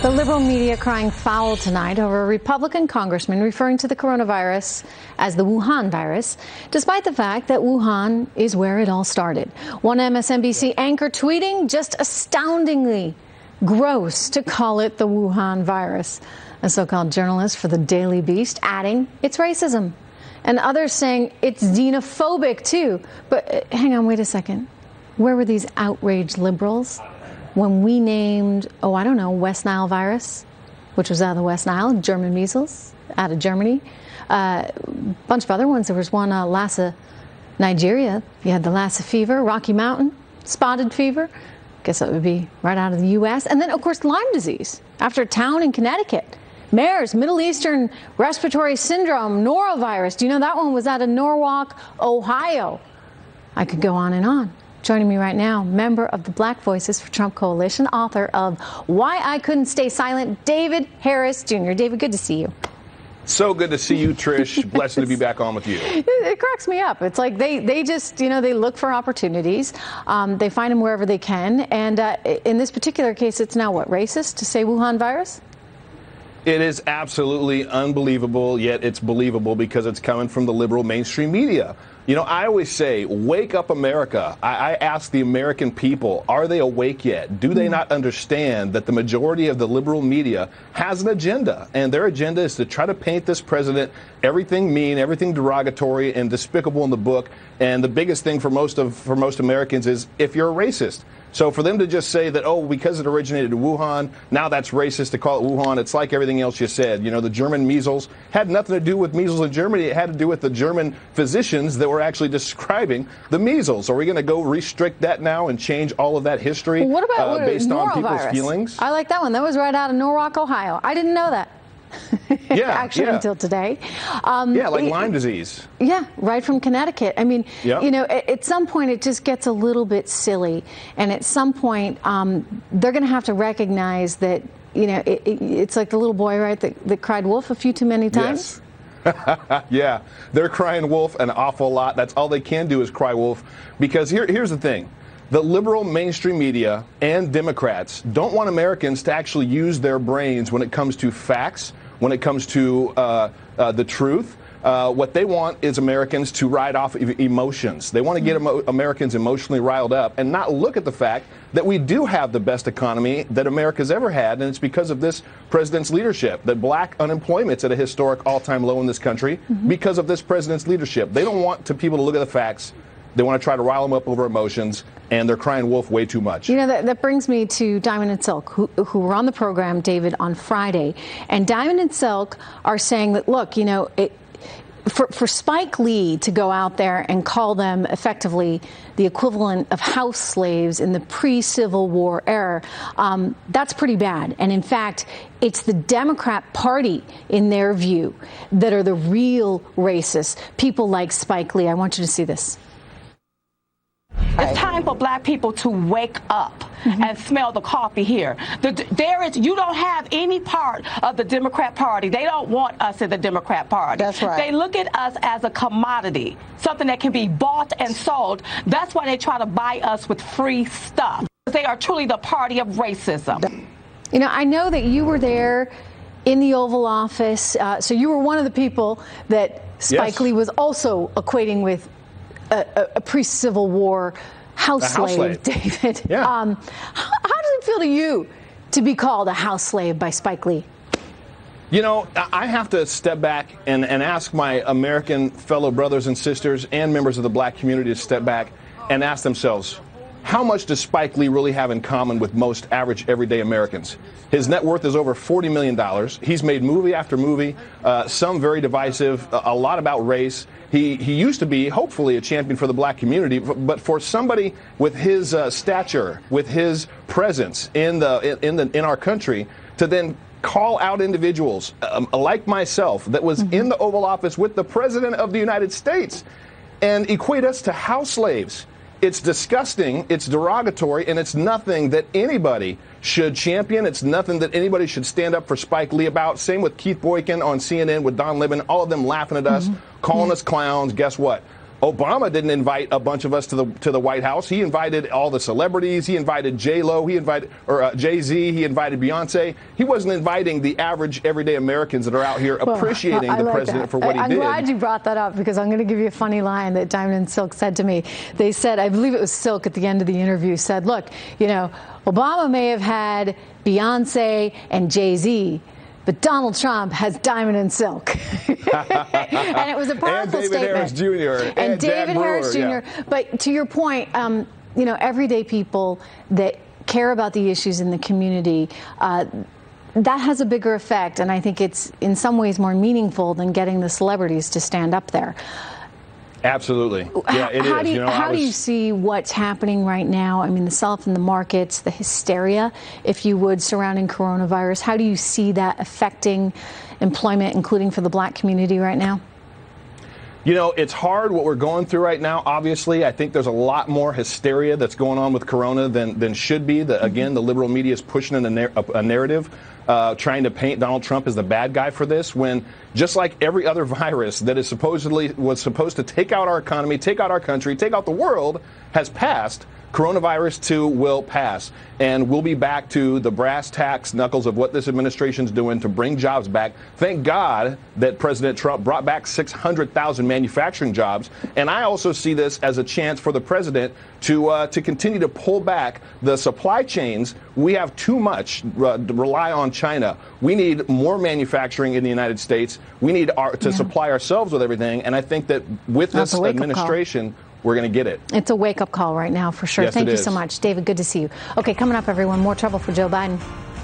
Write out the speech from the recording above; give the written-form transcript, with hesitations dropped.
The liberal media crying foul tonight over a Republican congressman referring to the coronavirus as the Wuhan virus, despite the fact that Wuhan is where it all started. One MSNBC anchor tweeting just astoundingly gross to call it the Wuhan virus. A so-called journalist for the Daily Beast adding it's racism. And others saying it's xenophobic too. But hang on, wait a second. Where were these outraged liberals when we named, West Nile virus, which was out of the West Nile, German measles, out of Germany, a bunch of other ones. There was one, Lassa, Nigeria. You had the Lassa fever, Rocky Mountain, spotted fever. Guess that would be right out of the U.S. And then, of course, Lyme disease, after a town in Connecticut. MERS, Middle Eastern Respiratory Syndrome, norovirus. Do you know that one was out of Norwalk, Ohio? I could go on and on. Joining me right now, member of the Black Voices for Trump Coalition, author of Why I Couldn't Stay Silent, David Harris Jr. David, good to see you. So good to see you, Trish. Blessed to be back on with you. It cracks me up. It's like they just, they look for opportunities. They find them wherever they can. And in this particular case, it's now what, racist to say Wuhan virus? It is absolutely unbelievable, yet it's believable because it's coming from the liberal mainstream media. I always say, wake up, America. I ask the American people, are they awake yet? Do they not understand that the majority of the liberal media has an agenda? And their agenda is to try to paint this president everything mean, everything derogatory and despicable in the book. And the biggest thing for most Americans is if you're a racist. So for them to just say that, because it originated in Wuhan, now that's racist to call it Wuhan, it's like everything else you said. The German measles had nothing to do with measles in Germany. It had to do with the German physicians that were actually describing the measles. Are we going to go restrict that now and change all of that history based on people's feelings? I like that one. That was right out of Norwalk, Ohio. I didn't know that. Until today. Like Lyme disease. Yeah, right from Connecticut. I mean, at some point it just gets a little bit silly. And at some point, they're going to have to recognize that, it's like the little boy, right, that cried wolf a few too many times. Yes. Yeah, they're crying wolf an awful lot. That's all they can do is cry wolf. Because here's the thing. The liberal mainstream media and Democrats don't want Americans to actually use their brains when it comes to facts, when it comes to the truth. What they want is Americans to ride off emotions. They want to get Americans emotionally riled up and not look at the fact that we do have the best economy that America's ever had, and it's because of this president's leadership, that black unemployment's at a historic all-time low in this country because of this president's leadership. They don't want people to look at the facts. They want to try to rile them up over emotions, and they're crying wolf way too much. That brings me to Diamond and Silk, who were on the program, David, on Friday. And Diamond and Silk are saying that, look, for Spike Lee to go out there and call them effectively the equivalent of house slaves in the pre-Civil War era, that's pretty bad. And in fact, it's the Democrat Party, in their view, that are the real racists, people like Spike Lee. I want you to see this. It's time for black people to wake up and smell the coffee here. You don't have any part of the Democrat Party. They don't want us in the Democrat Party. That's right. They look at us as a commodity, something that can be bought and sold. That's why they try to buy us with free stuff. They are truly the party of racism. I know that you were there in the Oval Office, so you were one of the people that Spike Lee was also equating with a pre-Civil War house slave, David. Yeah. How does it feel to you to be called a house slave by Spike Lee? I have to step back and ask my American fellow brothers and sisters and members of the black community to step back and ask themselves, how much does Spike Lee really have in common with most average everyday Americans? His net worth is over $40 million. He's made movie after movie, some very divisive, a lot about race. He used to be, hopefully, a champion for the black community, but for somebody with his stature, with his presence in our country, to then call out individuals like myself that was in the Oval Office with the President of the United States and equate us to house slaves. It's disgusting, it's derogatory, and it's nothing that anybody should champion. It's nothing that anybody should stand up for Spike Lee about. Same with Keith Boykin on CNN with Don Lemon, all of them laughing at us, calling us clowns. Guess what? Obama didn't invite a bunch of us to the White House. He invited all the celebrities. He invited J-Lo. He invited Jay-Z. He invited Beyonce. He wasn't inviting the average everyday Americans that are out here appreciating the president for what he did. I'm glad you brought that up, because I'm going to give you a funny line that Diamond and Silk said to me. They said, I believe it was Silk at the end of the interview, said, look, you know, Obama may have had Beyonce and Jay-Z, but Donald Trump has Diamond and Silk. And it was a powerful and David statement. Harris Jr. And David Jack Brewer, Harris Jr. yeah. But to your point, you know, everyday people that care about the issues in the community, that has a bigger effect. And I think it's in some ways more meaningful than getting the celebrities to stand up there. Absolutely. Yeah, it is. How do you see what's happening right now? I mean, the sell-off in the markets, the hysteria, if you would, surrounding coronavirus. How do you see that affecting employment, including for the black community right now? You know, it's hard what we're going through right now. Obviously, I think there's a lot more hysteria that's going on with corona than should be. Again, the liberal media is pushing a narrative, trying to paint Donald Trump as the bad guy for this, when just like every other virus that is was supposed to take out our economy, take out our country, take out the world, has passed. Coronavirus too will pass, and we'll be back to the brass tacks knuckles of what this administration's doing to bring jobs back. Thank God that President Trump brought back 600,000 manufacturing jobs, and I also see this as a chance for the president to continue to pull back the supply chains. We have too much rely on China. We need more manufacturing in the United States. We need to supply ourselves with everything, and I think that with this administration, we're going to get it. It's a wake-up call right now, for sure. Yes, Thank you so much. David, good to see you. Okay, coming up, everyone, more trouble for Joe Biden.